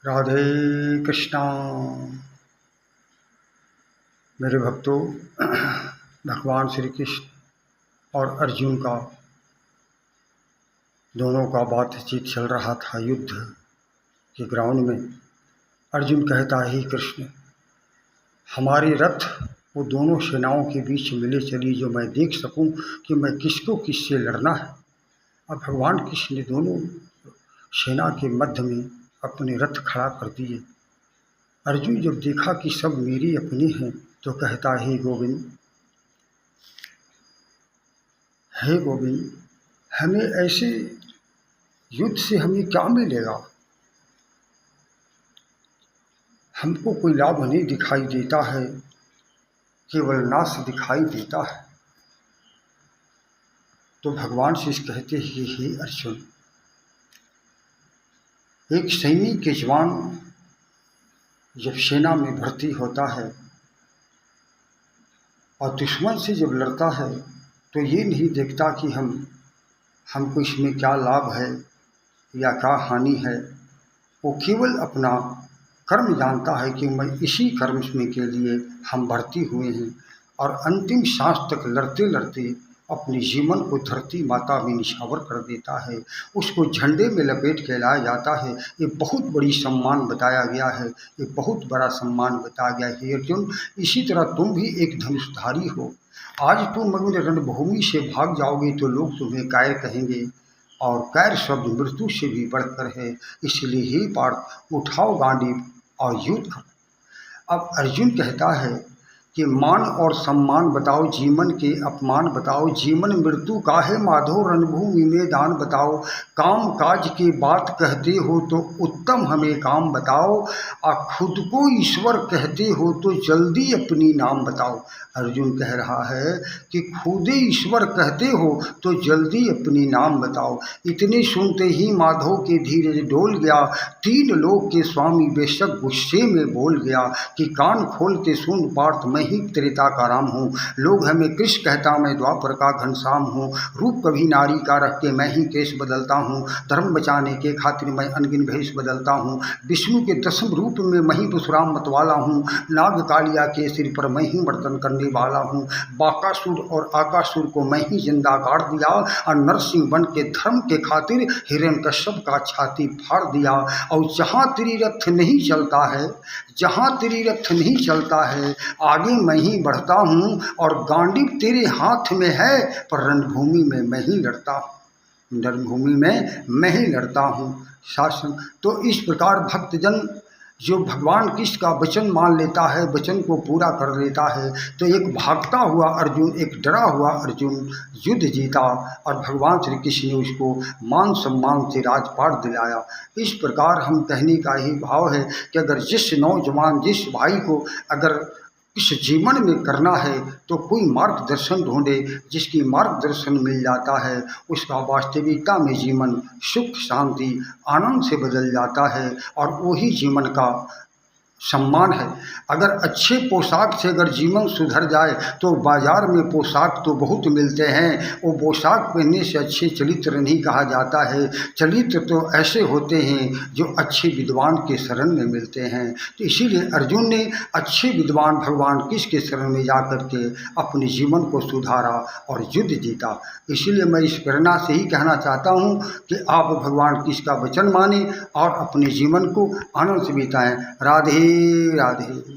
राधे कृष्णा। मेरे भक्तों, भगवान श्री कृष्ण और अर्जुन का दोनों का बातचीत चल रहा था युद्ध के ग्राउंड में। अर्जुन कहता है, कृष्ण हमारे रथ वो दोनों सेनाओं के बीच मिले चली, जो मैं देख सकूं कि मैं किसको किससे लड़ना है। अब भगवान कृष्ण ने दोनों सेना के मध्य में अपने रथ खड़ा कर दिए। अर्जुन जब देखा कि सब मेरी अपनी हैं, तो कहता है, हे गोविंद, हमें ऐसे युद्ध से हमें क्या मिलेगा? हमको कोई लाभ नहीं दिखाई देता है, केवल नाश दिखाई देता है। तो भगवान से कहते हैं कि हे अर्जुन, एक सैनिक के जवान जब सेना में भर्ती होता है और दुश्मन से जब लड़ता है, तो ये नहीं देखता कि हमको इसमें क्या लाभ है या क्या हानि है। वो केवल अपना कर्म जानता है कि मैं इसी कर्म में के लिए हम भर्ती हुए हैं, और अंतिम सांस तक लड़ते लड़ते अपने जीवन को धरती माता में निछावर कर देता है। उसको झंडे में लपेट के लाया जाता है। ये बहुत बड़ी सम्मान बताया गया है, ये बहुत बड़ा सम्मान बताया गया है। अर्जुन, इसी तरह तुम भी एक धनुषधारी हो। आज तुम अगर रणभूमि से भाग जाओगे तो लोग तुम्हें कायर कहेंगे, और कैर शब्द मृत्यु से भी बढ़कर है। इसलिए ही पार्थ, उठाओ गांडीव और युद्ध करो। अब अर्जुन कहता है कि मान और सम्मान बताओ, जीवन के अपमान बताओ, जीवन मृत्यु काहे माधो रणभूमि में दान बताओ। काम काज की बात कहते हो तो उत्तम हमें काम बताओ, और खुद को ईश्वर कहते हो तो जल्दी अपनी नाम बताओ। अर्जुन कह रहा है कि खुद ईश्वर कहते हो तो जल्दी अपनी नाम बताओ। इतने सुनते ही माधव के धीरे डोल गया, तीन लोक के स्वामी बेशक गुस्से में बोल गया कि कान खोल के सुन पार्थ, मैं ही त्रेता का राम हूँ। लोग हमें कृष्ण कहता, मैं द्वापर का घनश्याम हूँ। रूप कभी नारी का रख के मैं ही केश बदलता हूँ, धर्म बचाने के खातिर मैं अनगिन भेष बदलता हूँ। विष्णु के दसम रूप में मैं ही परशुराम मतवाला हूँ, नाग कालिया के सिर पर मैं ही मर्दन करने वाला हूँ। बाकासुर और आकासुर को मैं ही जिंदा गाड़ दिया, और नरसिंह बन के धर्म के खातिर हिरण्यकश्यप का छाती फाड़ दिया। और जहाँ तेरी रथ नहीं चलता है, जहाँ तेरी रथ नहीं चलता है, आगे मैं ही बढ़ता हूँ, और गांडीव तेरे हाथ में है, पर रणभूमि में मैं ही लड़ता हूँ, रणभूमि में मैं ही लड़ता हूँ। शासन तो इस प्रकार भक्तजन जो भगवान कृष्ण का वचन मान लेता है, वचन को पूरा कर लेता है, तो एक भागता हुआ अर्जुन, एक डरा हुआ अर्जुन युद्ध जीता, और भगवान श्री कृष्ण ने उसको मान सम्मान से राजपाट दिलाया। इस प्रकार हम कहने का ही भाव है कि अगर जिस नौजवान, जिस भाई को अगर इस जीवन में करना है, तो कोई मार्गदर्शन ढूंढे। जिसकी मार्गदर्शन मिल जाता है, उसका वास्तविकता में जीवन सुख शांति आनंद से बदल जाता है, और वही जीवन का सम्मान है। अगर अच्छे पोशाक से अगर जीवन सुधर जाए, तो बाजार में पोशाक तो बहुत मिलते हैं, वो पोशाक पहनने से अच्छे चरित्र नहीं कहा जाता है। चरित्र तो ऐसे होते हैं जो अच्छे विद्वान के शरण में मिलते हैं। तो इसीलिए अर्जुन ने अच्छे विद्वान भगवान कृष्ण के शरण में जाकर के अपने जीवन को सुधारा और युद्ध जीता। इसीलिए मैं इस प्रेरणा से ही कहना चाहता हूँ कि आप भगवान कृष्ण का वचन माने और अपने जीवन को आनंद से बिताएं। राधे राधे।